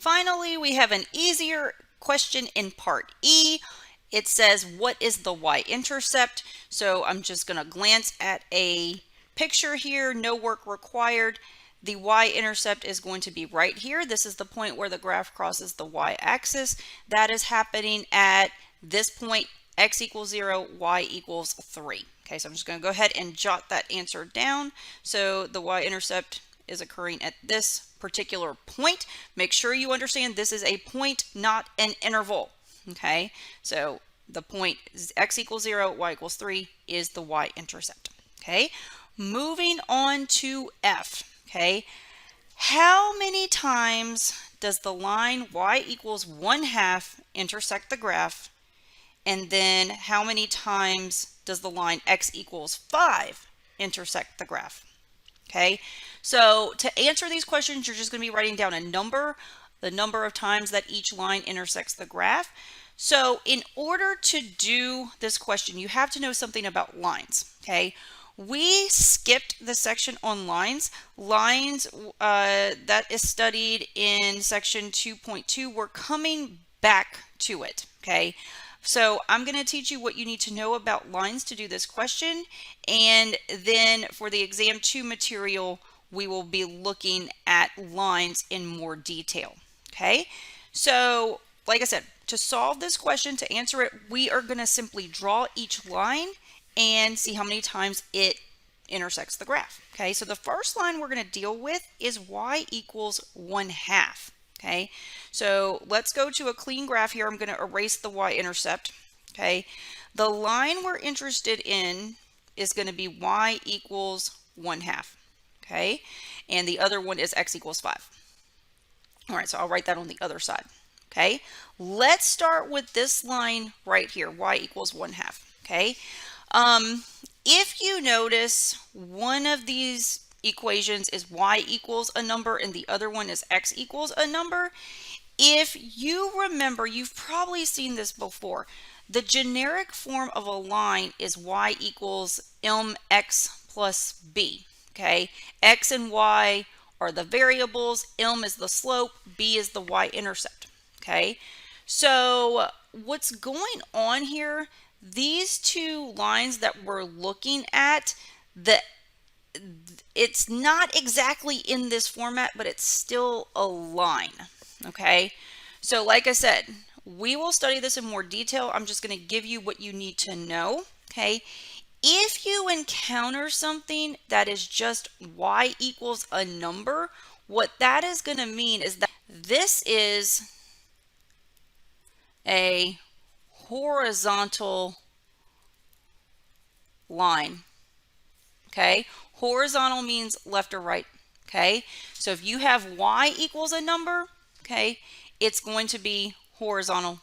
Finally, we have an easier question in part E. It says, what is the y-intercept? So I'm just going to glance at a picture here, no work required. The y-intercept is going to be right here. This is the point where the graph crosses the y-axis. That is happening at this point, x equals 0, y equals 3. Okay, so I'm just going to go ahead and jot that answer down. So the y-intercept is occurring at this particular point. Make sure you understand this is a point, not an interval. Okay, so the point is x equals 0, y equals 3 is the y-intercept. Okay, moving on to F. Okay, how many times does the line y equals 1/2 intersect the graph? And then how many times does the line x equals 5 intersect the graph? Okay, so to answer these questions, you're just going to be writing down a number, the number of times that each line intersects the graph. So in order to do this question, you have to know something about lines. Okay, we skipped the section on lines. Lines that is studied in section 2.2. We're coming back to it. Okay, so I'm going to teach you what you need to know about lines to do this question. And then for the exam 2 material, we will be looking at lines in more detail. Okay, so like I said, to solve this question, to answer it, we are going to simply draw each line and see how many times it intersects the graph. Okay, so the first line we're going to deal with is y equals 1/2. Okay, so let's go to a clean graph here. I'm going to erase the y-intercept. Okay, the line we're interested in is going to be y equals 1/2. Okay, and the other one is x equals 5. All right, so I'll write that on the other side. Okay, let's start with this line right here, y equals 1/2. Okay, if you notice, one of these equations is y equals a number and the other one is x equals a number. If you remember, you've probably seen this before. The generic form of a line is y equals mx plus b. Okay, x and y are the variables, m is the slope, b is the y-intercept. Okay, so what's going on here, these two lines that we're looking at, it's not exactly in this format, but it's still a line. Okay, so like I said, we will study this in more detail. I'm just going to give you what you need to know. Okay, if you encounter something that is just y equals a number, what that is going to mean is that this is a horizontal line. Okay, horizontal means left or right. Okay, so if you have y equals a number, okay, it's going to be horizontal.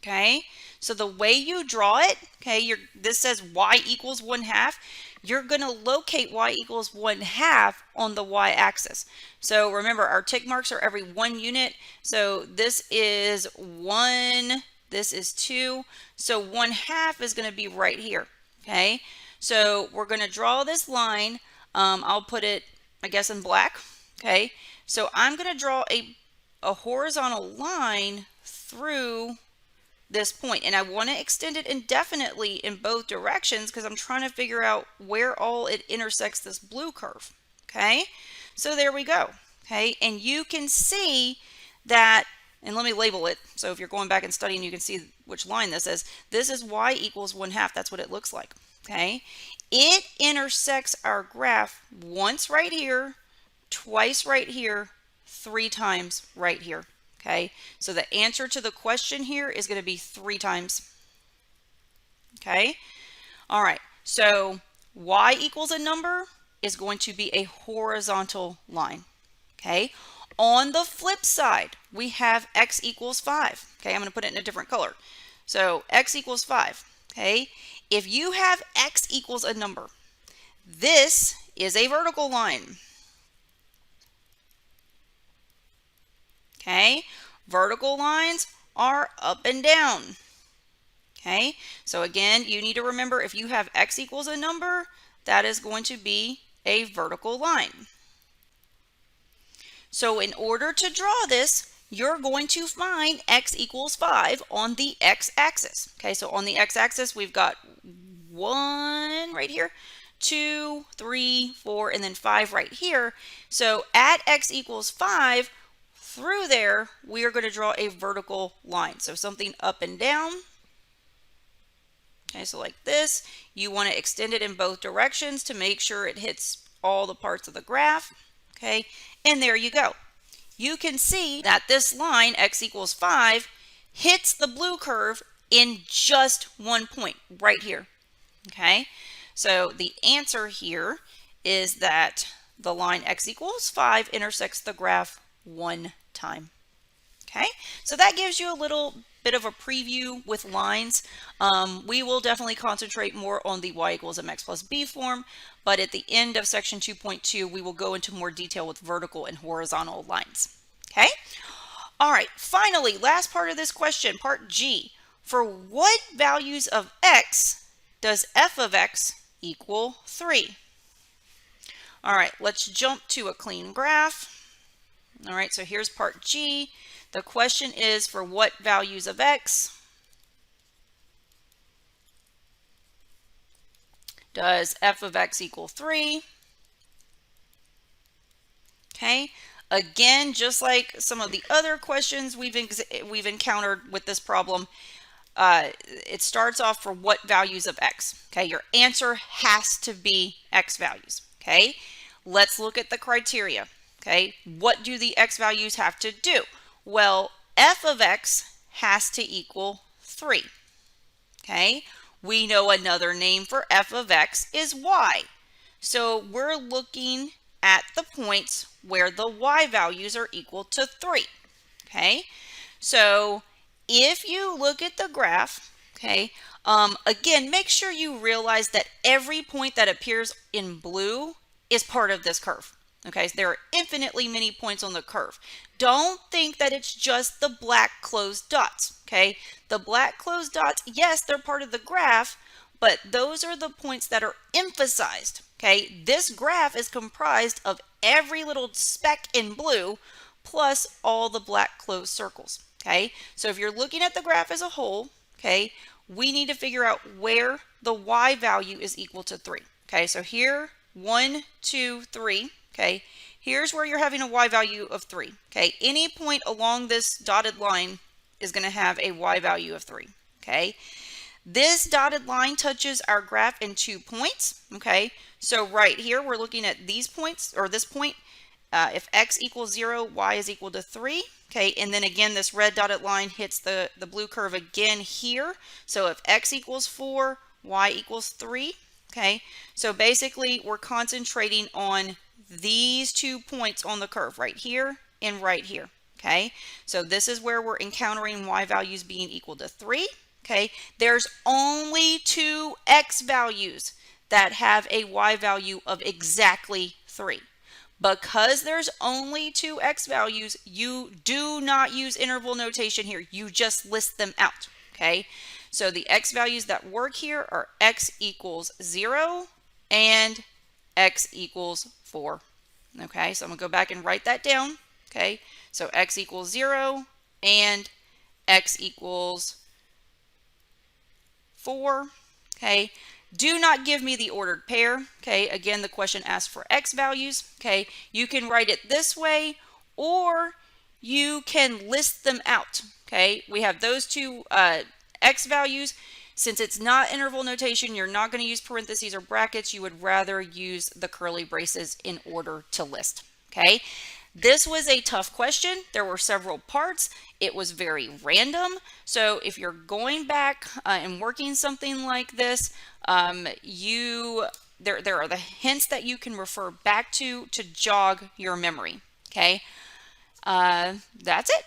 Okay, so the way you draw it, okay, this says y equals 1/2. You're going to locate y equals 1/2 on the y-axis. So remember, our tick marks are every 1 unit. So this is 1, this is 2. So 1/2 is going to be right here. Okay, so we're going to draw this line. I'll put it, I guess, in black. Okay, so I'm going to draw a horizontal line through this point, and I want to extend it indefinitely in both directions because I'm trying to figure out where all it intersects this blue curve. Okay, so there we go. Okay, and you can see that, and let me label it, so if you're going back and studying, you can see which line this is. This is y equals 1/2. That's what it looks like. Okay, it intersects our graph once right here, twice right here, 3 times right here. Okay, so the answer to the question here is going to be 3 times. Okay, all right, so y equals a number is going to be a horizontal line. Okay, on the flip side, we have x equals 5. Okay, I'm going to put it in a different color. So x equals 5. Okay, if you have x equals a number, this is a vertical line. Okay, vertical lines are up and down. Okay, so again, you need to remember, if you have x equals a number, that is going to be a vertical line. So in order to draw this, you're going to find x equals 5 on the x-axis. Okay, so on the x-axis, we've got 1 right here, 2, 3, 4, and then 5 right here. So at x equals 5, through there, we are going to draw a vertical line. So something up and down. Okay, so like this. You want to extend it in both directions to make sure it hits all the parts of the graph. Okay, and there you go. You can see that this line, x equals 5, hits the blue curve in just one point right here. Okay, so the answer here is that the line x equals 5 intersects the graph one time. Okay, so that gives you a little bit of a preview with lines. We will definitely concentrate more on the y equals mx plus b form, but at the end of section 2.2, we will go into more detail with vertical and horizontal lines. Okay, all right, finally, last part of this question, part G. For what values of x does f of x equal 3? All right, let's jump to a clean graph. All right, so here's part G. The question is for what values of x does f of x equal 3? Okay, again, just like some of the other questions we've encountered with this problem, it starts off for what values of x. Okay, your answer has to be x values. Okay, let's look at the criteria. Okay, what do the x values have to do? Well, f of x has to equal 3. Okay, we know another name for f of x is y. So we're looking at the points where the y values are equal to 3. Okay, so if you look at the graph, okay, again, make sure you realize that every point that appears in blue is part of this curve. Okay, so there are infinitely many points on the curve. Don't think that it's just the black closed dots. Okay, the black closed dots, yes, they're part of the graph, but those are the points that are emphasized. Okay, this graph is comprised of every little speck in blue plus all the black closed circles. Okay, so if you're looking at the graph as a whole, okay, we need to figure out where the y value is equal to 3. Okay, so here, 1, 2, 3. Okay, here's where you're having a y value of 3. Okay, any point along this dotted line is going to have a y value of 3. Okay, this dotted line touches our graph in 2 points. Okay, so right here we're looking at these points, or this point. If x equals 0, y is equal to 3. Okay, and then again, this red dotted line hits the blue curve again here. So if x equals 4, y equals 3. Okay, so basically we're concentrating on these 2 points on the curve right here and right here. Okay, so this is where we're encountering y values being equal to 3. Okay, there's only 2 x values that have a y value of exactly 3. Because there's only 2 x values, you do not use interval notation here. You just list them out. Okay, so the x values that work here are x equals 0 and x equals 4. Okay, so I'm gonna go back and write that down. Okay, so x equals 0 and x equals 4. Okay, do not give me the ordered pair. Okay, again, the question asks for x values. Okay, you can write it this way, or you can list them out. Okay, we have those 2 x values. Since it's not interval notation, you're not going to use parentheses or brackets. You would rather use the curly braces in order to list. Okay, this was a tough question. There were several parts. It was very random. So if you're going back and working something like this, there are the hints that you can refer back to jog your memory. Okay, that's it.